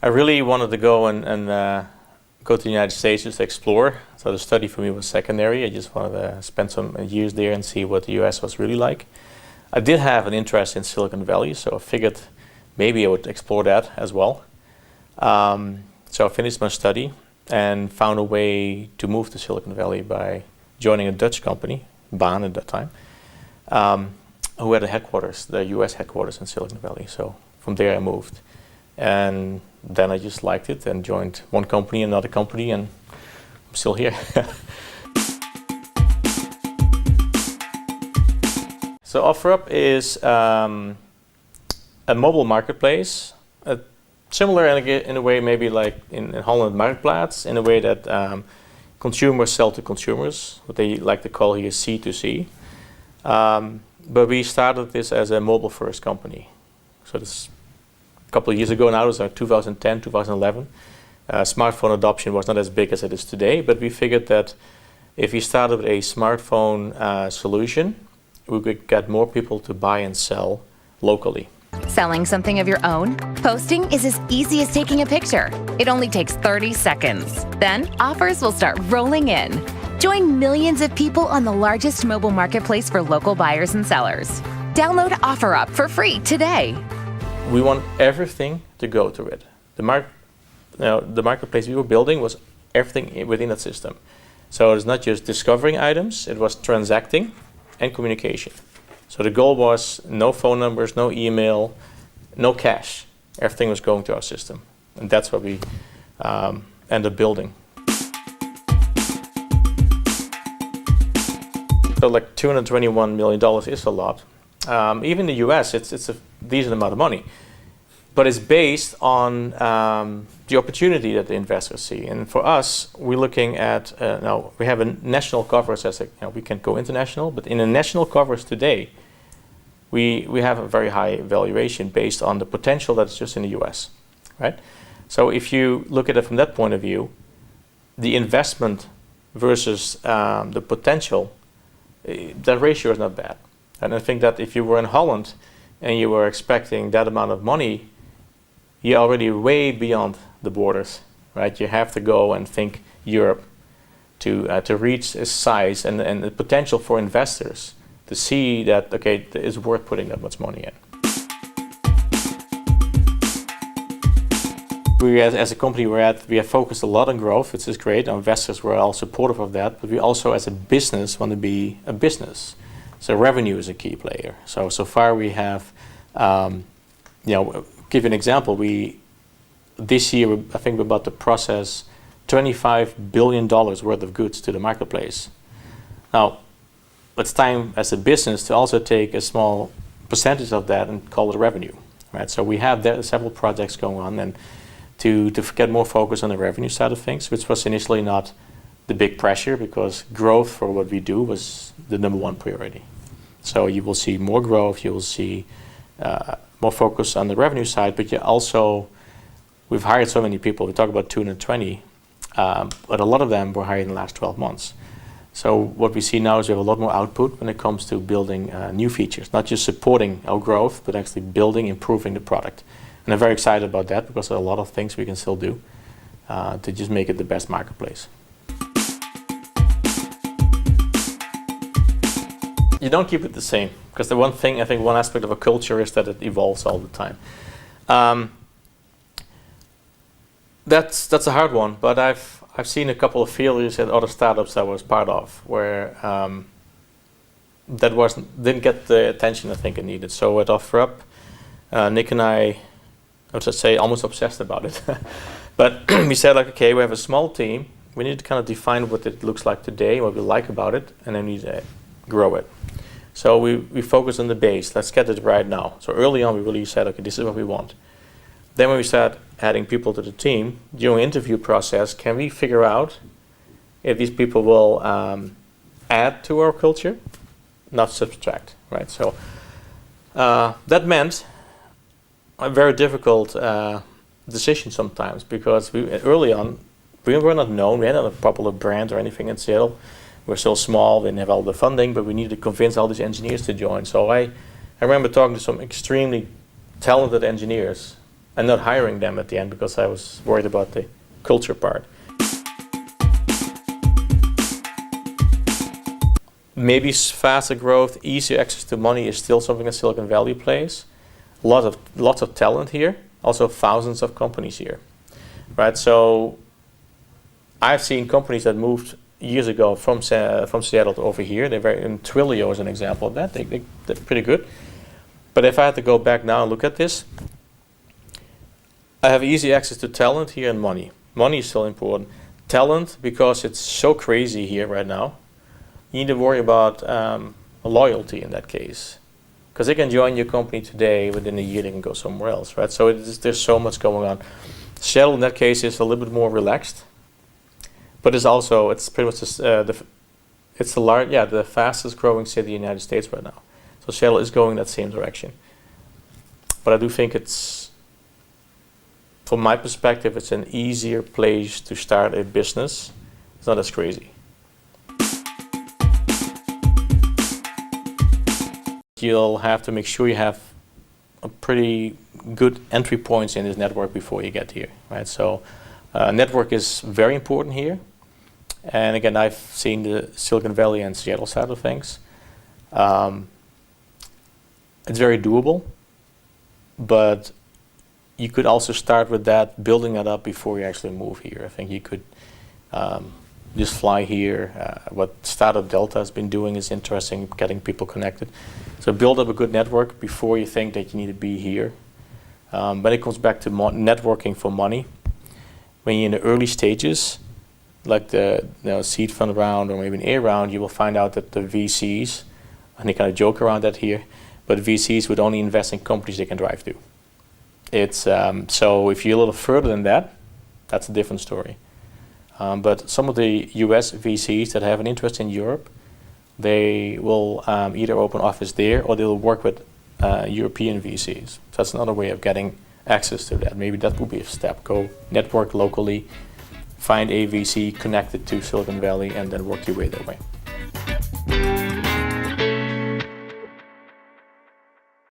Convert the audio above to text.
I really wanted to go and go to the United States just to explore. So the study for me was secondary. I just wanted to spend some years there and see what the US was really like. I did have an interest in Silicon Valley, so I figured maybe I would explore that as well. So I finished my study and found a way to move to Silicon Valley by joining a Dutch company, Baan at that time, who had a headquarters, the US headquarters in Silicon Valley. So from there I moved. And then I just liked it and joined one company, another company, and I'm still here. So OfferUp is a mobile marketplace, similar in a way maybe like in Holland Marktplaats, in a way that consumers sell to consumers, what they like to call here C2C. But we started this as a mobile-first company. So this a couple of years ago now, it was like 2010, 2011. Smartphone adoption was not as big as it is today, but we figured that if we started with a smartphone solution, we could get more people to buy and sell locally. Selling something of your own? Posting is as easy as taking a picture. It only takes 30 seconds. Then offers will start rolling in. Join millions of people on the largest mobile marketplace for local buyers and sellers. Download OfferUp for free today. We want everything to go to it. The marketplace we were building was everything within that system. So it's not just discovering items, it was transacting and communication. So the goal was no phone numbers, no email, no cash. Everything was going to our system. And that's what we ended up building. So like $221 million is a lot. Even in the US, it's a decent amount of money. But it's based on the opportunity that the investors see. And for us, we're looking at, now we have a national coverage, we can't go international, but in a national coverage today, we have a very high valuation based on the potential that's just in the US, right? So if you look at it from that point of view, the investment versus the potential, that ratio is not bad. And I think that if you were in Holland and you were expecting that amount of money, you're already way beyond the borders, right? You have to go and think Europe to reach a size and the potential for investors to see that, okay, it's worth putting that much money in. We as a company we have focused a lot on growth, which is great. Our investors were all supportive of that, but we also as a business want to be a business. So revenue is a key player. So far we have, give you an example, this year I think we're about to process $25 billion worth of goods to the marketplace. Now, it's time as a business to also take a small percentage of that and call it revenue, right? So we have there several projects going on and to get more focus on the revenue side of things, which was initially not the big pressure because growth for what we do was the number one priority. So you will see more growth, you will see more focus on the revenue side, but we've hired so many people. We talk about 220, but a lot of them were hired in the last 12 months. So what we see now is we have a lot more output when it comes to building new features, not just supporting our growth, but actually building, improving the product. And I'm very excited about that because there are a lot of things we can still do to just make it the best marketplace. You don't keep it the same because the one thing, I think one aspect of a culture is that it evolves all the time. That's a hard one, but I've seen a couple of failures at other startups I was part of where didn't get the attention I think it needed. So at OfferUp, Nick and I would just say almost obsessed about it. But we said like, okay, we have a small team. We need to kind of define what it looks like today, what we like about it, and then we need to grow it. So we focus on the base. Let's get it right now. So early on, we really said, okay, this is what we want. Then when we start adding people to the team, during the interview process, can we figure out if these people will add to our culture, not subtract, right? So that meant a very difficult decision sometimes because early on, we were not known. We had not a popular brand or anything in Seattle. We're still small, we didn't have all the funding, but we needed to convince all these engineers to join. So I remember talking to some extremely talented engineers and not hiring them at the end because I was worried about the culture part. Maybe faster growth, easier access to money is still something that Silicon Valley plays. Lots of talent here, also thousands of companies here, right? So I've seen companies that moved years ago from Seattle to over here. They're in Twilio is an example of that. They're pretty good. But if I had to go back now and look at this, I have easy access to talent here and money. Money is still important. Talent, because it's so crazy here right now, you need to worry about loyalty in that case. Because they can join your company today, within a year they can go somewhere else, right? So there's so much going on. Seattle in that case is a little bit more relaxed, but it's pretty much the fastest growing city in the United States right now. So Seattle is going that same direction. But I do think from my perspective, it's an easier place to start a business. It's not as crazy. You'll have to make sure you have a pretty good entry points in this network before you get here, right? So network is very important here. And again, I've seen the Silicon Valley and Seattle side of things. It's very doable, but you could also start with that, building it up before you actually move here. I think you could just fly here. What Startup Delta has been doing is interesting, getting people connected. So build up a good network before you think that you need to be here. But it comes back to networking for money. When you're in the early stages, like the seed fund round or maybe an A round, you will find out that the VCs, and they kind of joke around that here, but VCs would only invest in companies they can drive to. It's so if you're a little further than that, that's a different story. But some of the US VCs that have an interest in Europe, they will either open office there or they'll work with European VCs. So that's another way of getting access to that. Maybe that would be a step. Go network locally, find a VC connected to Silicon Valley, and then work your way that way.